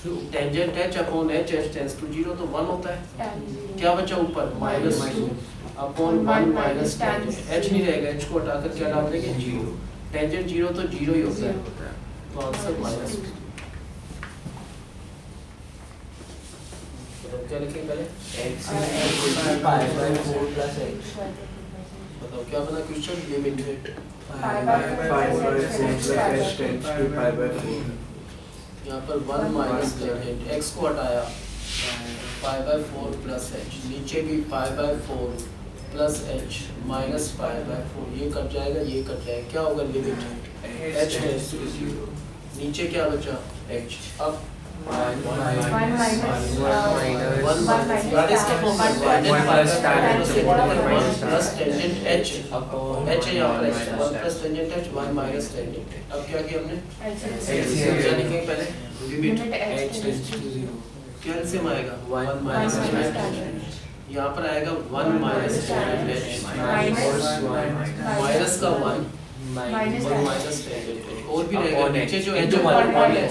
Tangent h upon h h tends to 0 तो 1 होता है। क्या बचा ऊपर minus two upon 1 minus tangent h नहीं रहेगा, एच को हटाकर क्या डाल देंगे 0। टेंजेंट 0 तो 0 ही होता है, तो आंसर माइनस। तो क्या लिखेंगे पहले x pi by 4 plus h। बताओ क्या बना क्वेश्चन, लिमिट है pi by 4 plus h tends to pi by 4। यहाँ पर 1 माइनस टेंजेंट x को हटाया पाई बाय 4 प्लस h, नीचे भी पाई by 4 plus h minus pi by 4, ये कट जाएगा ये कट जाएगा, क्या होगा लिमिट h टेंस टू 0, नीचे क्या बचा h। अब प्लस टेंजेंट h h है यहाँ पर 1 plus tangent h 1 minus tangent. अब क्या किया हमने क्या लिखेंगे पहले लिमिट h टेंस टू 0, क्या एलसीएम आएगा 1 माइनस टेंजेंट, यहाँ पर आएगा 1 माइनस टेंजेंट h माइनस का 1 माइनस टेंजेंट और भी रहेगा नीचे जो h 1 है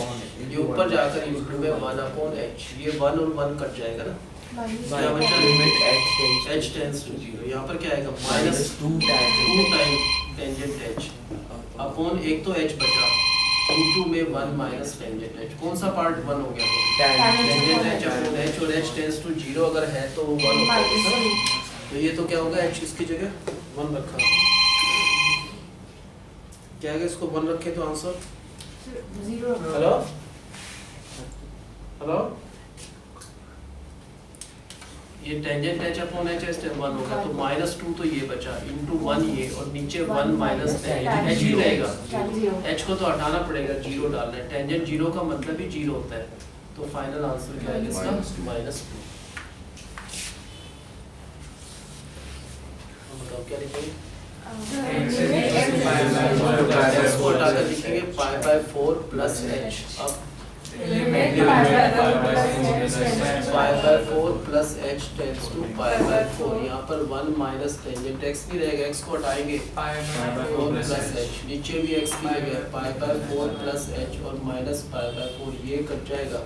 ये ऊपर जाकर इंटू में 1 अपॉन h, ये 1 और 1 कट जाएगा ना, क्या बचा लिमिट h टेंस टू 0, यहाँ पर क्या आएगा minus 2 time tangent h upon एक तो h बचा इंटू में 1 माइनस टेंजेंट h, कौन सा पार्ट 1 हो गया टेंजेंट h अपॉन h, और h टेंस टू 0 अगर है तो 1 होगा, तो ये तो क्या होगा h इसकी जगह 1 रखा, क्या है इसको 1 रखे तो आंसर 0। हेलो हेलो ये टेंजेंट h अपॉन h है 1 होगा, तो माइनस 2 तो ये बचा इंटू 1 ये, और नीचे 1 माइनस टेंजेंट h ही रहेगा, h को तो हटाना पड़ेगा 0 डालना है, टेंजेंट 0 का मतलब ही 0 होता है, तो फाइनल आंसर क्या है इसका माइनस 2। बताओ क्या लिखेंगे, x को हटाकर लिखेंगे पाई बाय 4 प्लस h, अब pi by 4 plus h tends to pi by 4, यहाँ पर 1 माइनस टेंजेंट x नहीं रहेगा, x को हटाएंगे 4 प्लस h, नीचे भी x की जगह पाई बाय 4 प्लस h और माइनस पाई बाय 4, ये कट जाएगा,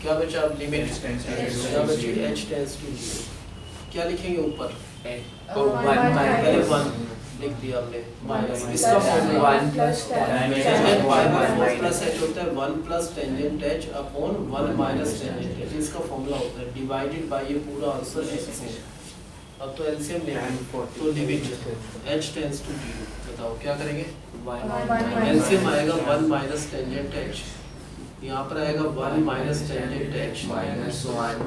क्या बचा अब लिमिट क्या बची h टेंस टू 0, क्या लिखेंगे ऊपर पहले 1 लिख दिया हमने माइनस, इसका formula 1 plus tangent pi by 4 plus h होता है 1 plus tangent h upon 1 minus tangent h, इसका फॉर्मूला होता है डिवाइडेड बाय ये पूरा आंसर x है। अब तो एलसीएम लेंगे तो लिमिट h टेंस टू 0, बताओ क्या करेंगे एलसीएम आएगा 1 माइनस टेंजेंट h, यहाँ पर आएगा 1 माइनस टेंजेंट h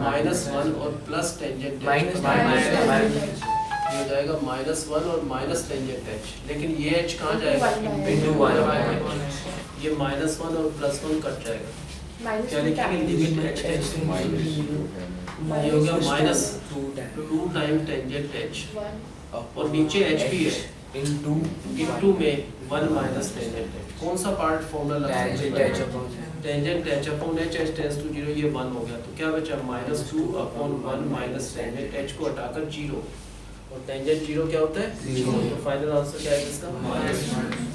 माइनस 1 और प्लस टेंजेंट h ये जाएगा माइनस 1 और माइनस टेंजेंट h, लेकिन ये h कहाँ जाएगा इंटू 1, ये माइनस 1 और प्लस 1 कट जाएगा, क्या लिखेंगे लिमिट h टेंस टू 0, ये हो गया माइनस 2 टाइम टेंजेंट h, और नीचे h भी है इंटू में 1 माइनस टेंजेंट h, कौन सा पार्ट फॉर्मूला लगा tangent h upon h h tends to 0, ये 1 हो गया, तो क्या बचा minus 2 upon 1 minus tangent h को हटाकर 0, और टेंजेंट 0 क्या होता है 0, तो फाइनल आंसर क्या है इसका माइनस 1।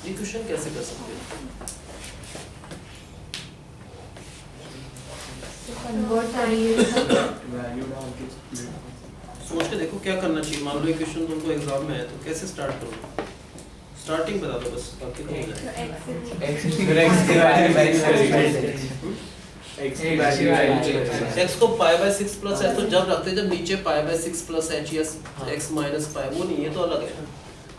ये क्वेश्चन कैसे कर सकते हैं, सोच के देखो क्या करना चाहिए, मान लो ये क्वेश्चन तुमको एग्जाम में है तो कैसे स्टार्ट करोगे, स्टार्टिंग बता दो बस, बाकी तो x को पाई बाय 6 प्लस h तो जब रखते हैं जब नीचे पाई बाय 6 प्लस h या x माइनस पाई, वो नहीं, ये तो अलग है,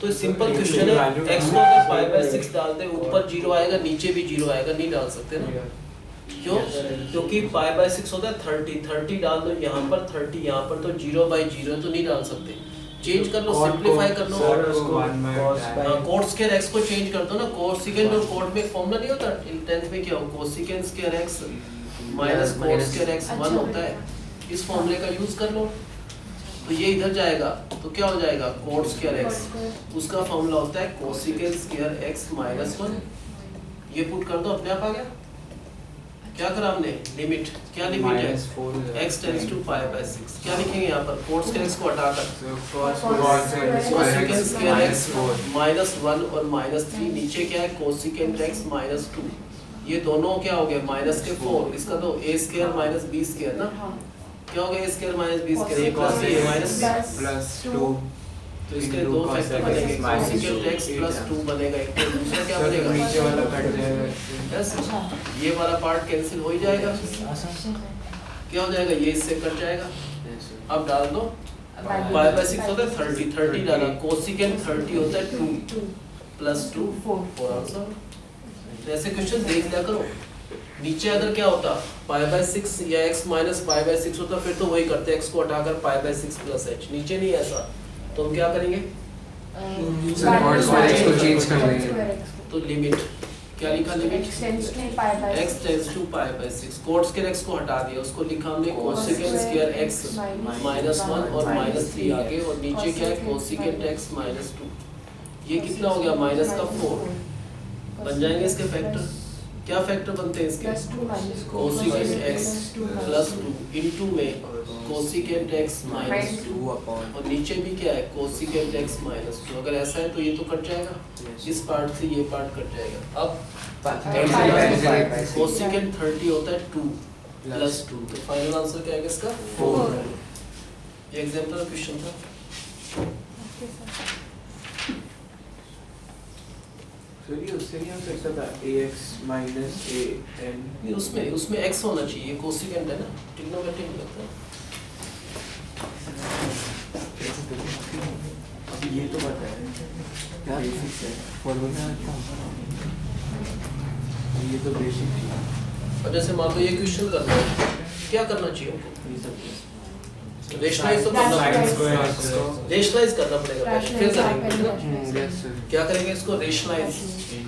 तो सिंपल क्वेश्चन है, x को अगर पाई बाय 6 डालते हैं ऊपर 0 आएगा नीचे भी 0 आएगा, नहीं डाल सकते ना, क्यों, क्योंकि पाई बाय 6 होता है 30 डाल दो यहाँ पर 30, यहाँ पर तो 0 बाय 0 तो नहीं डाल सकते, चेंज कर लो सिंपलीफाई कर लो, कोट स्क्वायर x को चेंज कर दो ना, कोसेकेंट और कोट में फॉर्मूला नहीं होता 10th में, क्या हो cosecant square x minus cot square x 1 होता है, इस फॉर्मूले का यूज कर लो, तो ये इधर जाएगा तो क्या हो जाएगा कोट स्क्वायर एक्स, उसका फॉर्मूला होता है कोसिकेंट स्क्वायर एक्स माइनस 1। ये पुट कर दो, अपने आप आ गया। क्या करा हमने, लिमिट, क्या लिमिट है, x tends to pi by 6। क्या लिखेंगे यहाँ पर, कोट स्क्वायर एक्स को हटाकर कोसिकेंट स्क्वायर एक्स माइनस 1 और माइनस 3, नीचे क्या है कोसिकेंट एक्स माइनस 2, ये दोनों क्या हो गए माइनस के 4, इसका तो a square minus b square ना, क्या हो गया a square minus b square, a plus b minus plus 2, तो इसके दो फैक्टर बनेंगे, कोसिकेंट x प्लस 2 बनेगा, एक तो दूसरा क्या बनेगा, नीचे वाला कट जाएगा। यस, ये वाला पार्ट कैंसिल हो ही जाएगा, क्या हो जाएगा, ये इससे कट जाएगा। अब डाल दो, पाई बाय 6 होता है 30, 30 डाला, कोसिकेंट 30 होता है 2 प्लस 2 4 आंसर। ऐसे क्वेश्चन देख लिया करो। नीचे अगर क्या होता पाई बाय 6 या x माइनस पाई बाय 6 होता, फिर तो वही करते, x को हटाकर पाई बाय 6 प्लस h, नीचे नहीं ऐसा, तो हम क्या करेंगे, को चेंज कर देंगे। तो लिमिट क्या लिखा, limit x tends to pi by 6, cot square x को हटा दिया, उसको लिखा हमने कोसिकेंट स्क्वायर x माइनस 1 और माइनस 3 आगे, और नीचे क्या है कोसिकेंट x माइनस 2, ये कितना हो गया माइनस का 4, बन जाएंगे इसके फैक्टर। क्या फैक्टर बनते हैं इसके, कोसिकेंट x प्लस 2 इनटू में कोसिकेंट x माइनस 2, और नीचे भी क्या है कोसिकेंट x माइनस 2। अगर ऐसा है तो ये तो कट जाएगा, इस पार्ट से ये पार्ट कट जाएगा। अब कोसिकेंट 30 होता है 2 प्लस 2, तो फाइनल आंसर क्या आएगा इसका 4। ये एग्जांपल क्वेश्चन था। सर ये उससे नहीं हो सकता था ax minus an, नहीं, उसमें x होना चाहिए, कोसिकेंट है ना, ट्रिग्नोमेट्रिक में लगता है। अभी ये तो पता है क्या बेसिक्स है, फॉर्मूला ये तो बेसिक है। और जैसे मान लो ये क्वेश्चन करना है, क्या करना चाहिए हमको, रेशनलाइज तो करना पड़ेगा, रेशनलाइज करना पड़ेगा, फिर करेंगे क्या करेंगे इसको, रेशनलाइज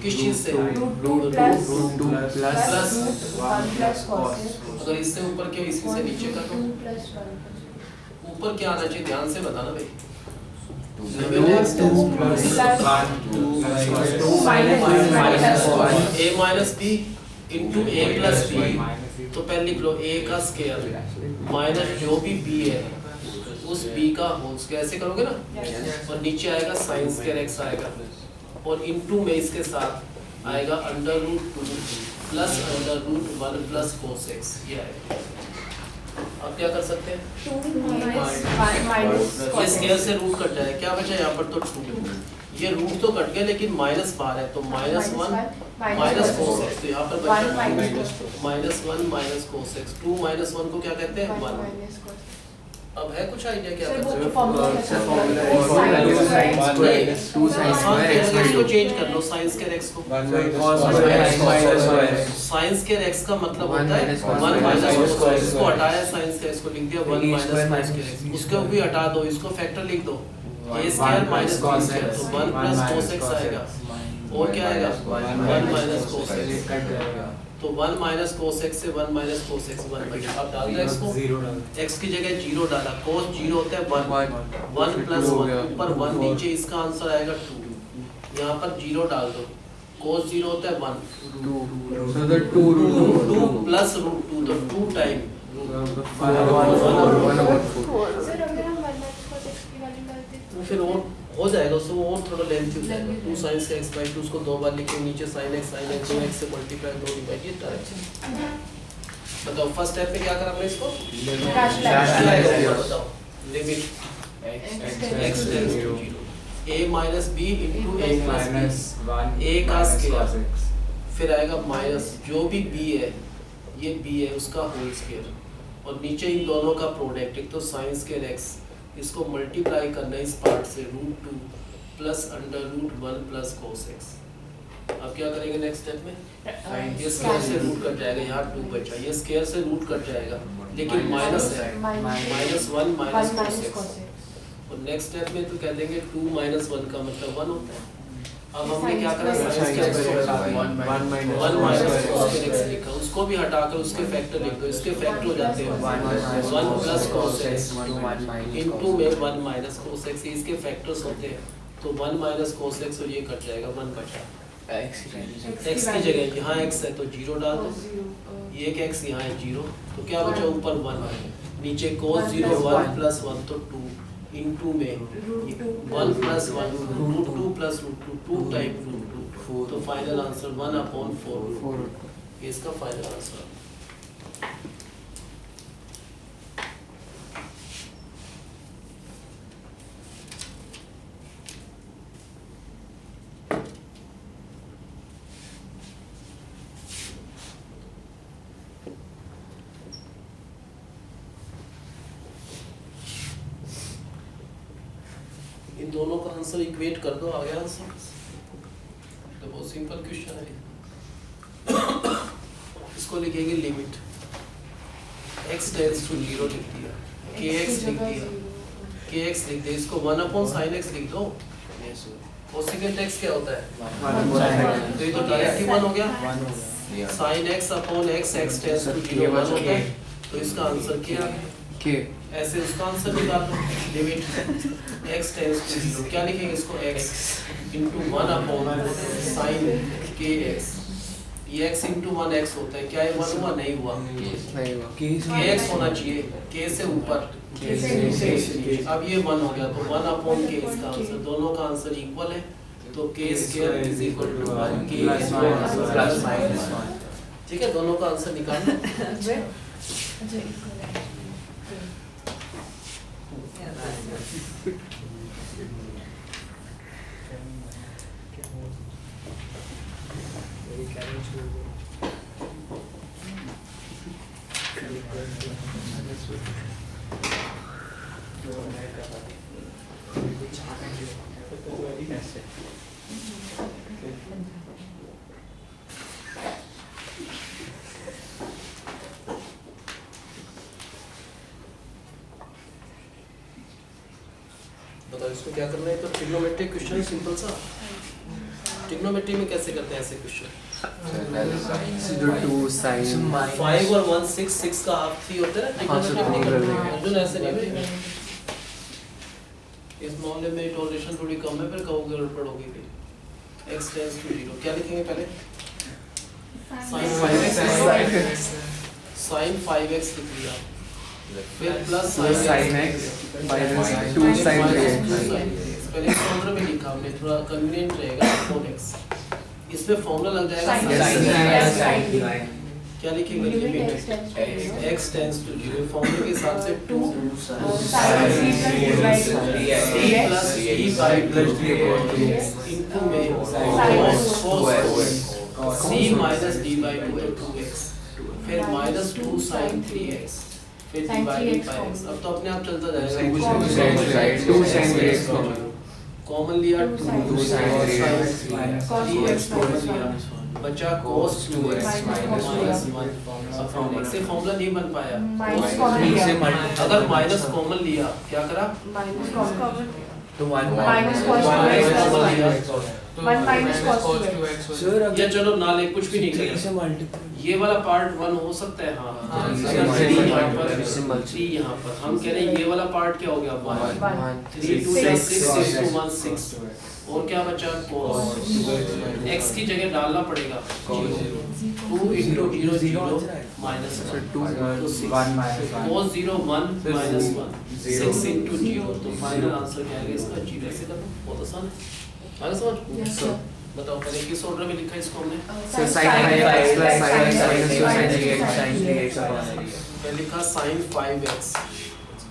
किस चीज से, रूट 2 प्लस प्लस अगर इससे ऊपर क्या इसी से नीचे कर दो, ऊपर क्या आना चाहिए ध्यान से बताना भाई, a minus b into a plus b, तो पहले लिख लो a का स्क्वायर माइनस जो भी b है उस b का होल स्क्वायर, ऐसे करोगे ना, और नीचे आएगा साइन स्क्वायर x आएगा, और इनटू में इसके साथ आएगा under root 2 plus under root 1 plus cos x, ये आएगा। अब क्या कर सकते हैं, ये स्क्वायर से रूट कट जाए, क्या बचा यहाँ पर, तो 2, ये रूट तो कट गया लेकिन माइनस बाहर है, तो माइनस 1 माइनस कोस x, तो यहाँ पर बचा minus 1 minus cos x, 2 minus 1 को क्या कहते हैं 1। अब है कुछ आइडिया क्या कर सकते हैं, इसको चेंज कर लो, साइंस के x को, साइंस के x का मतलब होता है 1 माइनस कोस x, इसको हटाया साइंस के x को लिख दिया 1 माइनस कोस के x, उसको भी हटा दो, इसको फैक्टर लिख दो a square minus b square, तो 1 प्लस कोस x आएगा, और क्या आएगा 1 माइनस कोस x, तो 1 माइनस कोस x से 1 माइनस कोस x 1 बचा। अब डाल दो x को, x की जगह 0 डाला, कोस 0 होता है 1 प्लस 1 ऊपर 1 नीचे, इसका आंसर आएगा 2, यहाँ पर 0 डाल दो, कोस 0 होता है 1 2 प्लस रूट 2, तो 2 टाइम फिर वो हो जाएगा, उसको और थोड़ा लेंथ हो जाएगा, 2 sin से x बाई 2, उसको 2 बार लिखेंगे, नीचे sin x 2x से मल्टीप्लाई 2 डिवाइड, ये डायरेक्शन। बताओ फर्स्ट स्टेप में क्या करा हमने इसको, बताओ limit x tends to 0, a minus b into a plus a का स्क्वायर, फिर आएगा माइनस जो भी b है, ये b है उसका होल स्क्वायर, और नीचे इन दोनों का प्रोडक्ट, एक तो sin स्क्वायर x, इसको मल्टीप्लाई करना है इस पार्ट से root 2 plus under root 1 plus cos x। अब क्या करेंगे नेक्स्ट स्टेप में, ये स्क्वायर से रूट कट जाएगा, यहाँ 2 बचा, ये स्क्वायर से रूट कट जाएगा लेकिन माइनस है, माइनस 1 माइनस कोस x, और नेक्स्ट स्टेप में तो कह देंगे 2 माइनस 1 का मतलब 1 होता है, अब हमने क्या करा, one minus one minus cos x लिखा, उसको भी हटाकर उसके फैक्टर लिख दो, इसके फैक्टर हो जाते हैं 1 प्लस cos x इनटू में 1 माइनस cos x, इसके फैक्टर्स होते हैं, तो 1 माइनस cos x और ये कट जाएगा, 1 बचा, x की जगह यहाँ x है तो 0 डाल दो, ये एक x यहाँ है 0, तो क्या बचा ऊपर 1, नीचे cos 0 1 प्लस 1 तो 2 इनटू में 1 plus 1 root 2 plus root 2 2 time root 2, तो फाइनल आंसर 1/4 ये इसका फाइनल आंसर। इन दोनों का आंसर इक्वेट कर दो, आ गया आंसर, तो बहुत सिंपल क्वेश्चन है। इसको लिखेंगे लिमिट x टेंड्स टू 0 लिख दिया, kx लिख दिया, kx लिख दिया, इसको 1/sin x लिख दो, कोसेकेंट x क्या होता है, तो ये तो डायरेक्ट ही 1 हो गया, sin x upon x x tends to 0 1 होता है, तो इसका आंसर क्या है, ऐसे उसका आंसर निकाल लो, लिमिट x टेंड्स टू 0, क्या लिखेंगे इसको, x इंटू 1/sin kx, ये x इंटू 1x होता है, क्या ये 1 हुआ, नहीं हुआ, kx होना चाहिए, k से ऊपर, अब ये 1 हो गया, तो 1/k इसका आंसर, दोनों का आंसर इक्वल है, तो k square is equal to 1k square plus minus 1, ठीक है, दोनों का आंसर निकाल लो। बताओ इसको क्या करना है, तो ट्रिग्नोमेट्रिक क्वेश्चन सिंपल सा, ट्रिग्नोमेट्री में कैसे करते हैं ऐसे क्वेश्चन, 5 और 1 6 का हाफ 3 होता है ना, ट्रिग्नोमेट्री ऐसे नहीं है, इस मामले में इटरेशन थोड़ी कम है, फिर कहोगे और पढ़ोगे फिर x टेंड्स टू 0, क्या लिखेंगे पहले, sin 5x लिख दिया, फिर plus sin x minus 2 sin 3x, पहले फॉर्मूला में लिखा हमने, थोड़ा कन्वीनिएंट रहेगा अपॉन x, इसमें फॉर्मूला लग जाएगा, क्या लिखेंगे, लिमिट x टेंड्स टू 0, फॉर्मूले के हिसाब से 2 प्लस d बाय 2 इनटू में cos c minus d by 2 तो 2x, फिर माइनस 2 sin 3x, फिर डिवाइडेड बाय x, अब तो अपने आप चलता जाएगा, 2 sin 3x कॉमन लिया, 2 sin 3x कॉमन लिया, बचा cos 2x माइनस 1, अब फॉर्मूला से फॉर्मूला नहीं बन पाया, अगर माइनस कॉमन लिया, क्या करा, तो 1 माइनस कॉमन लिया, 1 माइनस cos 2x, या चलो ना ले, कुछ भी नहीं करेगा, ये वाला पार्ट 1 हो सकता है, हाँ 3 यहाँ पर हम कह रहे हैं, ये वाला पार्ट क्या हो गया, 1 3 2 6 6 1 6, और क्या बचा, cos x की जगह डालना पड़ेगा 2 इंटू 0 0 माइनस 1 तो cos 0 1 माइनस 1 6 इंटू 0, तो फाइनल आंसर क्या आएगा इसका, 0 से करना बहुत आसान है, आगे समझ, बताओ पहले किस ऑर्डर में लिखा है इसको हमने, पहले लिखा sin 5x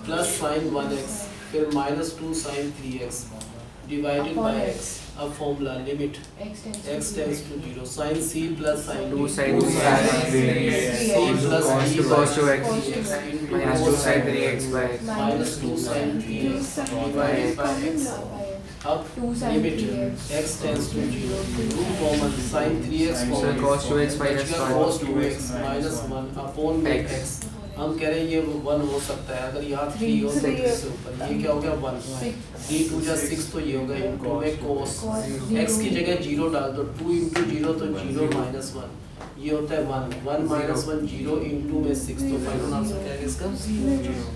plus sin 1x, फिर minus 2 sin 3x divided by x, अब formula limit x tends to 0, sin c plus sin 2 sin 3x c plus d cos 2x minus 2 sin 3x by minus 2 sin 3x divided by x, अब limit x tends to 0, 2 common sin 3x common, cos 2x minus 1 cos 2x minus 1 upon में x, हम कह रहे हैं ये 1 हो सकता है, अगर यहाँ 3 हो तो 3 से ऊपर, ये क्या हो गया 1, 3 2 जा 6 तो ये हो गया इनटू में cos x की जगह 0 डाल दो, 2 इंटू 0 तो 0 माइनस 1, ये होता है 1, 1 माइनस 1 0 इंटू में 6, तो फाइनल आंसर क्या है इसका 0।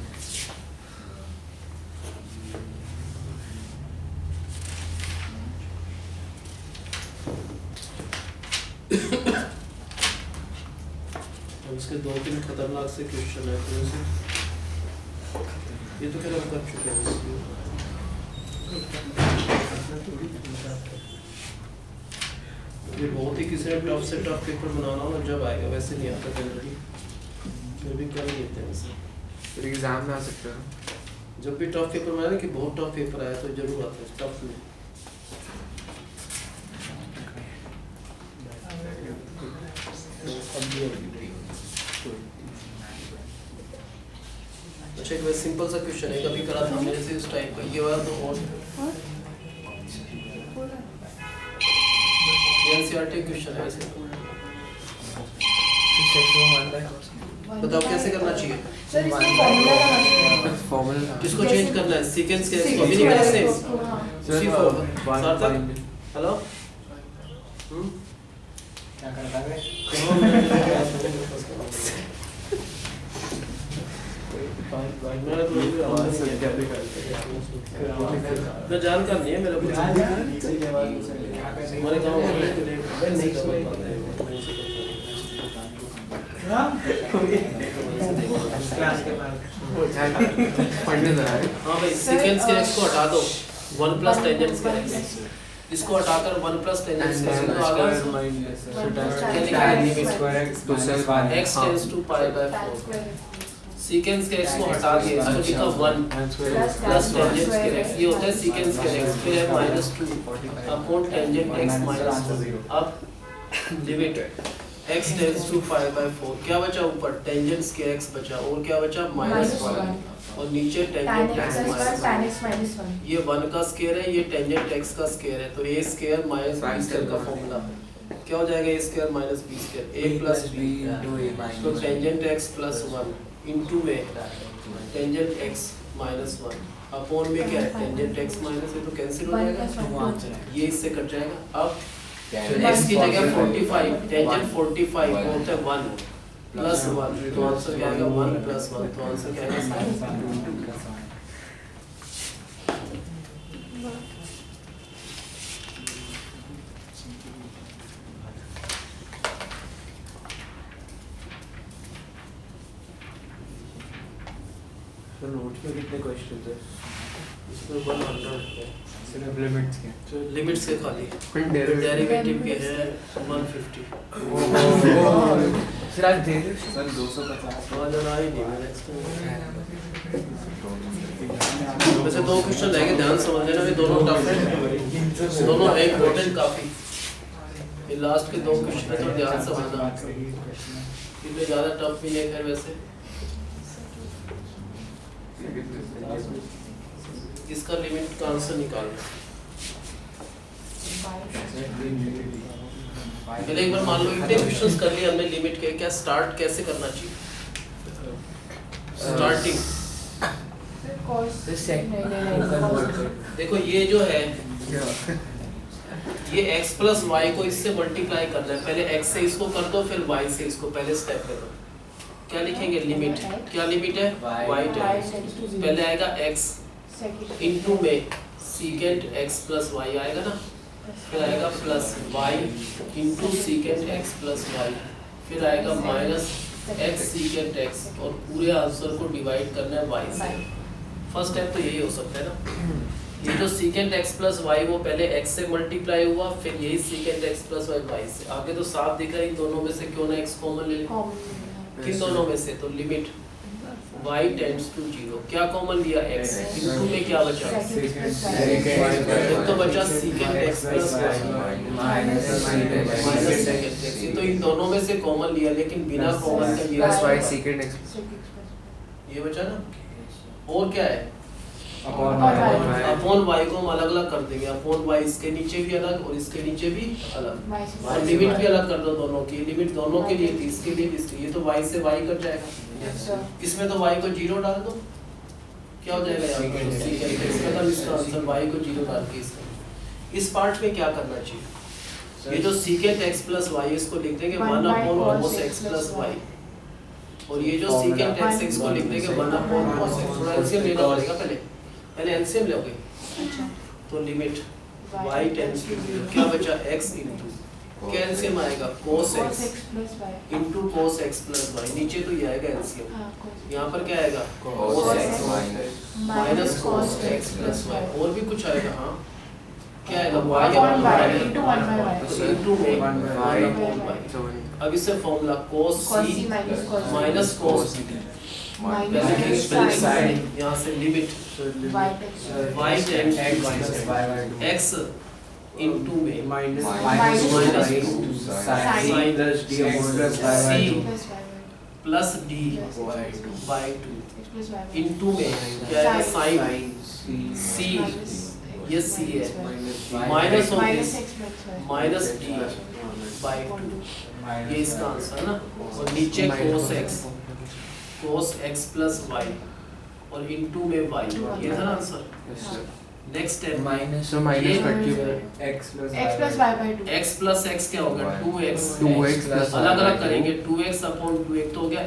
इसके 2-3 खतरनाक से क्वेश्चन है, तो ये तो क्या कर चुके हैं ये बहुत ही किसी ने टफ से टफ पेपर बनाना हो ना, जब आएगा, वैसे नहीं आता जनरली, फिर भी कर लेते हैं वैसे, फिर एग्जाम में आ सकते हो। जब भी टफ पेपर बनाए ना कि बहुत टफ पेपर आया तो जरूर आता है टफ में। अच्छा एक सिंपल सा क्वेश्चन है, कभी करा था मेरे से इस टाइप का, ये वाला तो और एनसीईआरटी क्वेश्चन है वैसे। बताओ कैसे करना चाहिए, सर इसमें फॉर्मूला लगाना चाहिए। फॉर्मूला किसको चेंज करना है, सीक्वेंस के इसको भी नहीं करना सेम उसी फॉर्मूला सार्थक। हेलो क्या करता है मैं जानकार नहीं है मेरा कुछ, हमारे गाँव में नहीं कर पाते हैं। हाँ भाई सीक्वेंस के x को हटा दो, 1 प्लस टेंजेंट्स के x, इसको हटाकर 1 प्लस टेंजेंट्स के x तो आ गया x tends to pi by 4, सीकेंस के x को हटा के इसको लिखा 1 प्लस टेंजेंट के x, ये होता है सीकेंस के x, फिर है -2 अपॉन टेंजेंट x -2, अब limit x tends to pi by 4, क्या बचा ऊपर टेंजेंट्स के x बचा, और क्या बचा -1, और नीचे टेंजेंट x -1, ये 1 का स्क्वायर है, ये टेंजेंट x का स्क्वायर है, तो a square minus b square का फॉर्मूला क्या हो जाएगा, a square minus b square, a plus b into a minus तो टेंजेंट x प्लस 1 इनटू में टेंजेंट x माइनस 1 अपॉन में क्या है टेंजेंट x माइनस, ये तो कैंसिल हो जाएगा, ये इससे कट जाएगा। अब x की जगह 45, टेंजेंट 45 होता है 1 प्लस 1, तो आंसर क्या आएगा 1 प्लस 1, तो आंसर क्या आएगा तो नोट्स में कितने क्वेश्चंस है? इसमें 100 है, सिर्फ लिमिट्स के लिमिट्स के खाली, फिर डेरिवेटिव के हैं 150। फिर आज दे दो सर 250 आज आई नहीं मैं नेक्स्ट वैसे दो क्वेश्चन रहेंगे, ध्यान समझ लेना, ये दोनों टफ है, दोनों है इंपॉर्टेंट काफी, ये लास्ट के दो क्वेश्चन है तो ध्यान समझना, इतने ज्यादा टफ भी नहीं है वैसे। इसका लिमिट का आंसर निकालना, पहले एक बार मान लो इतने क्वेश्चंस कर लिए हमने लिमिट के, क्या स्टार्ट कैसे करना चाहिए, स्टार्टिंग देखो ये जो है ये x प्लस y को इससे मल्टीप्लाई करना है, पहले x से इसको कर दो फिर y से इसको, पहले स्टेप करो, क्या लिखेंगे लिमिट, क्या लिमिट है y टाइम्स, पहले आएगा x इनटू में सीकेंट x प्लस y आएगा ना, फिर आएगा plus y into secant x plus y, फिर आएगा माइनस x सीकेंट x, और पूरे आंसर को डिवाइड करना है y से। फर्स्ट स्टेप तो यही हो सकता है ना, ये जो सीकेंट x प्लस y वो पहले x से मल्टीप्लाई हुआ, फिर यही सीकेंट x प्लस y से, आगे तो साफ दिख रहा है इन दोनों में से क्यों ना x कॉमन ले लें, किन दोनों में से, तो लिमिट y टेंड्स टू 0, क्या कॉमन लिया x, इनटू में क्या बचा, एक तो बचा secant x plus y minus secant x, ये तो इन दोनों में से कॉमन लिया, लेकिन बिना कॉमन के ये y secant x ये बचा ना, और क्या है अपॉन y को हम अलग अलग कर देंगे, अपॉन y इसके नीचे भी अलग और इसके नीचे भी अलग, और लिमिट भी अलग कर दो दोनों की, लिमिट दोनों के लिए थी, इसके लिए भी इसके, ये तो y से y कट जाएगा, इसमें तो y को 0 डाल दो, क्या हो जाएगा यहाँ पर secant x, मतलब इसका आंसर y को 0 डाल के इसका। इस पार्ट में क्या करना चाहिए, ये जो secant x प्लस y इसको लिख देंगे 1 upon cos x plus y, और ये जो secant x इसको लिख देंगे 1 अपॉन cos x, थोड़ा एलसीएम लेना पड़ेगा, पहले एलसीएम लोगे, तो लिमिट y टेंड्स टू 0, क्या बचा x इनटू, क्या एलसीएम आएगा cos x into cos x plus y, नीचे तो ये आएगा एलसीएम, यहाँ पर क्या आएगा cos x minus cos x plus y, और भी कुछ आएगा, हाँ क्या आएगा y upon y into 1 by y, तो इनटू में 1 अपॉन y, अब इससे formula cos c minus cos d, यहाँ से limit y tends x into में minus sin plus d by 2 into में क्या है sin c, ये c है, माइनस माइनस d बाय 2, ये इसका आंसर है ना, और नीचे cos x प्लस y और इनटू में y, ये था ना आंसर। नेक्स्ट है minus x plus y by 2, x plus x क्या होगा 2x, प्लस अलग अलग करेंगे 2x अपॉन 2 एक तो हो गया